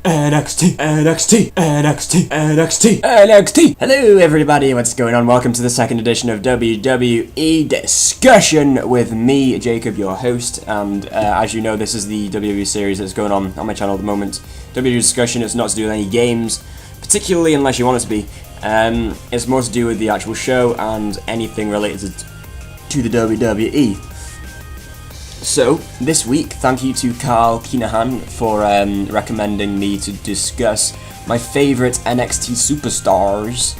NXT. Hello everybody, what's going on? Welcome to the second edition of WWE Discussion with me, Jacob, your host, and as you know, this is the WWE series that's going on my channel at the moment. WWE Discussion is not to do with any games, particularly unless you want it to be. It's more to do with the actual show and anything related to the WWE. So, this week, thank you to Carl Kinahan for recommending me to discuss my favourite NXT superstars,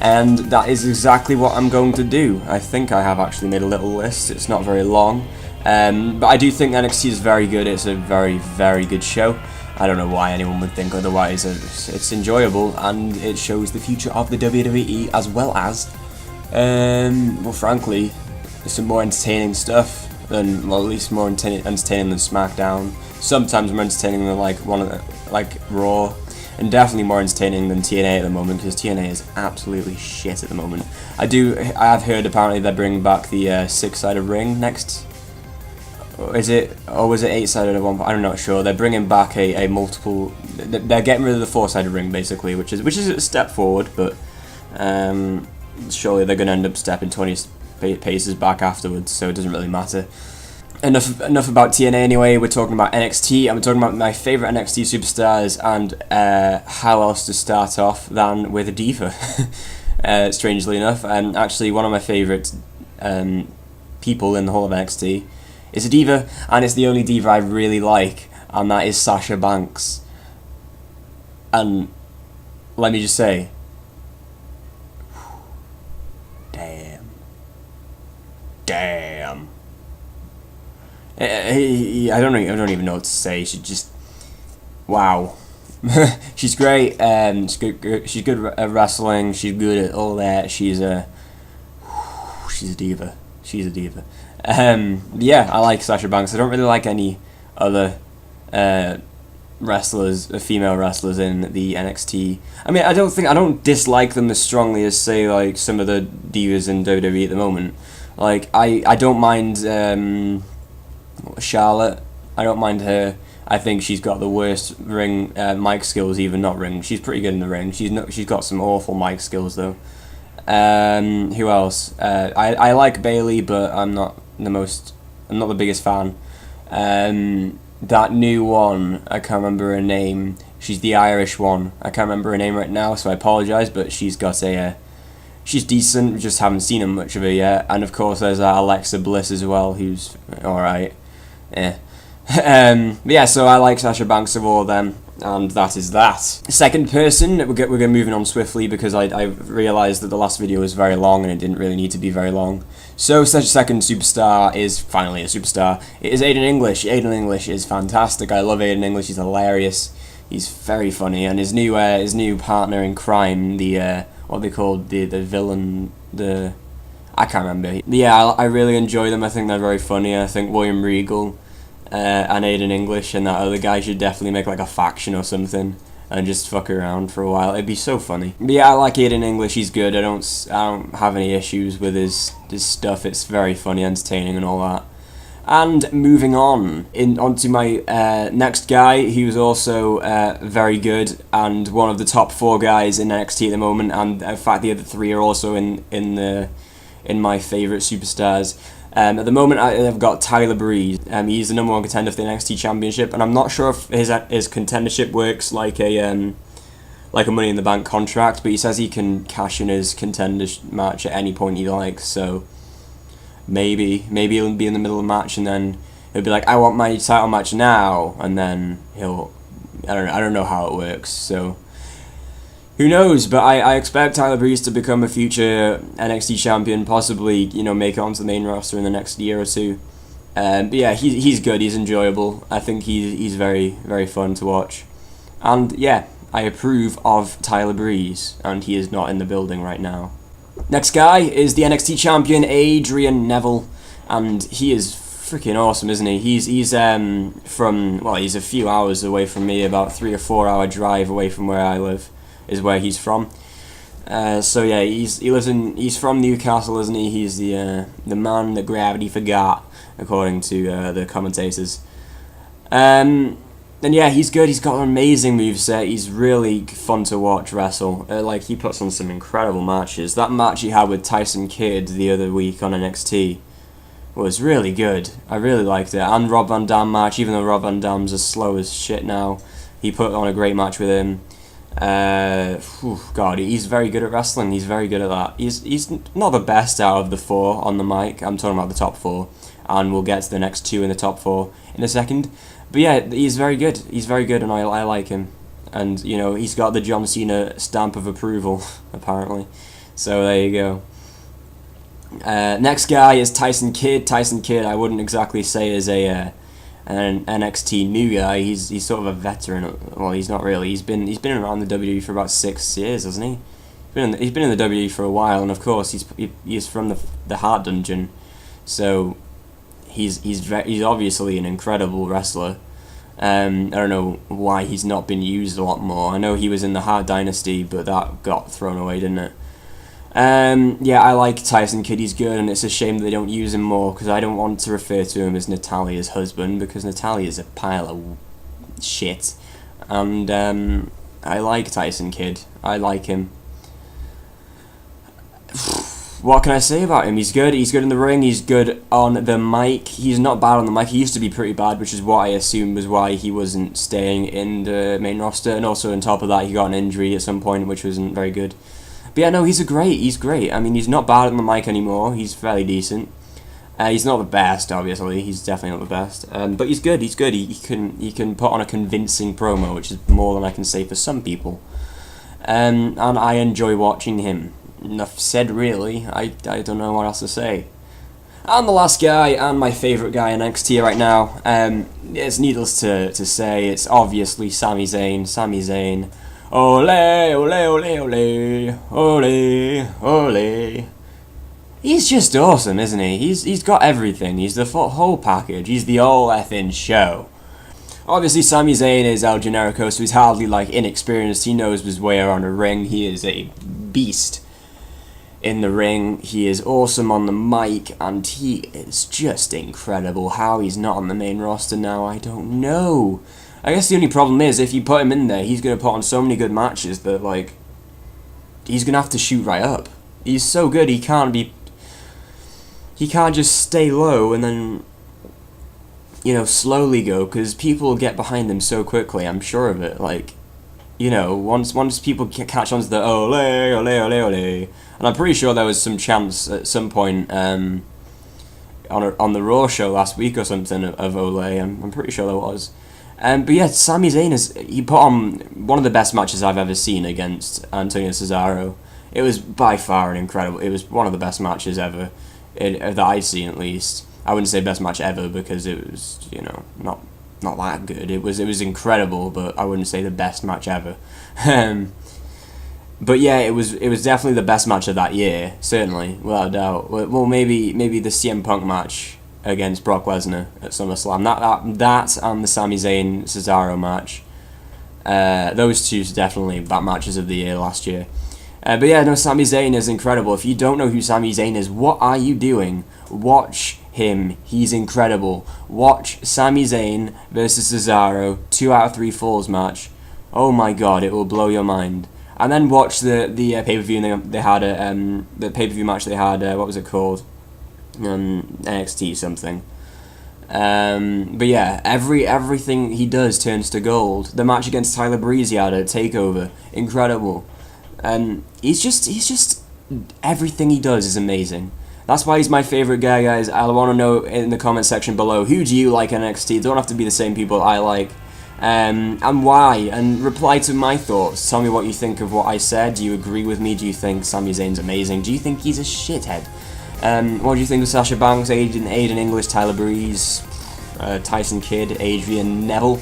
and that is exactly what I'm going to do. I think I have actually made a little list, it's not very long, but I do think NXT is very good. It's a very, very good show. I don't know why anyone would think otherwise. It's enjoyable, and it shows the future of the WWE, as well as, well, frankly, some more entertaining stuff. At least more entertaining than SmackDown. Sometimes more entertaining than Raw, and definitely more entertaining than TNA at the moment, because TNA is absolutely shit at the moment. I have heard apparently they're bringing back the 6-sided ring next. Was it 8-sided at one point? I'm not sure. They're bringing back a multiple. They're getting rid of the 4-sided ring basically, which is a step forward, but surely they're going to end up stepping 20 paces back afterwards, so it doesn't really matter. Enough about TNA anyway. We're talking about NXT, and we're talking about my favourite NXT superstars, and how else to start off than with a diva. Strangely enough, and actually one of my favourite people in the whole of NXT is a diva, and it's the only diva I really like, and that is Sasha Banks. And let me just say, damn. I don't even know what to say. She just, wow. She's great. She's good at wrestling. She's good at all that. She's a diva. She's a diva. Yeah, I like Sasha Banks. I don't really like any other female wrestlers in the NXT. I mean, I don't dislike them as strongly as, say, like some of the divas in WWE at the moment. Like, I don't mind Charlotte. I don't mind her. I think she's got the worst ring mic skills, even not ring. She's pretty good in the ring. She's got some awful mic skills though. Who else? I like Bayley, but I'm not the biggest fan. That new one, I can't remember her name. She's the Irish one. I can't remember her name right now, so I apologise, but she's got she's decent, we just haven't seen much of her yet. And of course there's Alexa Bliss as well, who's alright. Yeah, so I like Sasha Banks of all of them, and that is that. Second person, we're going moving on swiftly because I realised that the last video was very long and it didn't really need to be very long. So second superstar is finally a superstar. It is Aiden English. Aiden English is fantastic. I love Aiden English, he's hilarious. He's very funny, and his new partner in crime, the what they called the villain, I can't remember. Yeah, I really enjoy them. I think they're very funny. I think William Regal and Aiden English and that other guy should definitely make like a faction or something and just fuck around for a while. It'd be so funny. But yeah, I like Aiden English. He's good. I don't have any issues with his stuff. It's very funny, entertaining, and all that. And moving on onto my next guy, he was also very good and one of the top 4 guys in NXT at the moment, and in fact the other 3 are also in my favourite superstars. At the moment I've got Tyler Breeze. He's the number 1 contender for the NXT Championship, and I'm not sure if his contendership works like a Money in the Bank contract, but he says he can cash in his contender match at any point he likes, so maybe he'll be in the middle of the match and then he'll be like, I want my title match now, and then I don't know how it works, so who knows. But I expect Tyler Breeze to become a future NXT champion, possibly, make it onto the main roster in the next year or two. But yeah, he's good, he's enjoyable. I think he's very, very fun to watch, and yeah, I approve of Tyler Breeze, and he is not in the building right now. Next guy is the NXT champion, Adrian Neville, and he is freaking awesome, isn't he? He's a few hours away from me, about 3 or 4 hour drive away from where I live, is where he's from. So yeah, he's from Newcastle, isn't he? He's the man that gravity forgot, according to the commentators. And yeah, he's good. He's got an amazing moveset. He's really fun to watch wrestle. Like, he puts on some incredible matches. That match he had with Tyson Kidd the other week on NXT was really good. I really liked it. And Rob Van Dam match, even though Rob Van Dam's as slow as shit now, he put on a great match with him. God, he's very good at wrestling. He's very good at that. He's not the best out of the 4 on the mic. I'm talking about the top 4. And we'll get to the next 2 in the top 4 in a second. But yeah, he's very good. He's very good, and I like him. And, you know, he's got the John Cena stamp of approval, apparently. So there you go. Next guy is Tyson Kidd. Tyson Kidd, I wouldn't exactly say is an NXT new guy. He's sort of a veteran. Well, he's not really. He's been around the WWE for about 6 years, hasn't he? He's been in the WWE for a while, and of course he's from the Heart Dungeon, so he's obviously an incredible wrestler. I don't know why he's not been used a lot more. I know he was in the Hart Dynasty, but that got thrown away, didn't it? Yeah, I like Tyson Kidd. He's good, and it's a shame that they don't use him more, because I don't want to refer to him as Natalia's husband, because Natalia's a pile of shit. And I like Tyson Kidd. I like him. What can I say about him? He's good. He's good in the ring. He's good on the mic. He's not bad on the mic. He used to be pretty bad, which is what I assumed was why he wasn't staying in the main roster. And also on top of that, he got an injury at some point, which wasn't very good. But yeah, no, he's great. I mean, he's not bad on the mic anymore. He's fairly decent. He's not the best, obviously. He's definitely not the best. But he's good. He's good. He can put on a convincing promo, which is more than I can say for some people. And I enjoy watching him. Enough said, really. I don't know what else to say. And the last guy, and my favourite guy in NXT right now, it's needless to say, it's obviously Sami Zayn. Sami Zayn. Ole, ole, ole, ole, ole, ole. He's just awesome, isn't he? He's got everything. He's the whole package. He's the whole effing show. Obviously, Sami Zayn is El Generico, so he's hardly, like, inexperienced. He knows his way around a ring. He is a beast in the ring. He is awesome on the mic, and he is just incredible. How he's not on the main roster now, I don't know. I guess the only problem is, if you put him in there, he's going to put on so many good matches that, like, he's going to have to shoot right up. He's so good, he can't just stay low and then, you know, slowly go, because people will get behind him so quickly, I'm sure of it. Like, you know, once people catch on to the ole, ole, ole, ole, and I'm pretty sure there was some chants at some point on the Raw show last week or something of ole. I'm pretty sure there was. But yeah, Sami Zayn he put on one of the best matches I've ever seen against Antonio Cesaro. It was by far an incredible. It was one of the best matches ever that I've seen, at least. I wouldn't say best match ever, because it was, you know, not that good. It was incredible, but I wouldn't say the best match ever. But yeah, it was definitely the best match of that year, certainly, without a doubt. Well, maybe the CM Punk match against Brock Lesnar at SummerSlam. That and the Sami Zayn Cesaro match. Those two definitely that matches of the year last year. But yeah, no, Sami Zayn is incredible. If you don't know who Sami Zayn is, what are you doing? Watch him. He's incredible. Watch Sami Zayn versus Cesaro 2 out of 3 falls match. Oh my god, it will blow your mind. And then watch the pay-per-view they had the pay-per-view match they had. What was it called? NXT something. But yeah, everything he does turns to gold. The match against Tyler Breeze he had at TakeOver, incredible. He's just everything he does is amazing. That's why he's my favourite guy, guys. I want to know in the comment section below, who do you like in NXT? Don't have to be the same people I like. And why? And reply to my thoughts. Tell me what you think of what I said. Do you agree with me? Do you think Sami Zayn's amazing? Do you think he's a shithead? What do you think of Sasha Banks, Aiden English, Tyler Breeze, Tyson Kidd, Adrian Neville?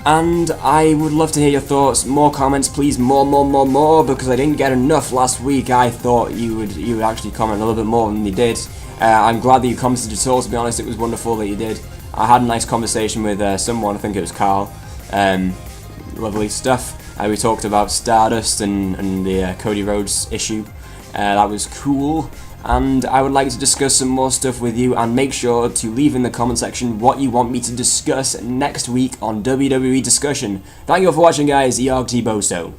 And I would love to hear your thoughts. More comments, please. More, because I didn't get enough last week. I thought you would actually comment a little bit more than you did. I'm glad that you commented at all, to be honest. It was wonderful that you did. I had a nice conversation with someone, I think it was Carl. Lovely stuff. We talked about Stardust and the Cody Rhodes issue. That was cool. and I would like to discuss some more stuff with you, and make sure to leave in the comment section what you want me to discuss next week on WWE Discussion. Thank you all for watching, guys. Iarg Boso.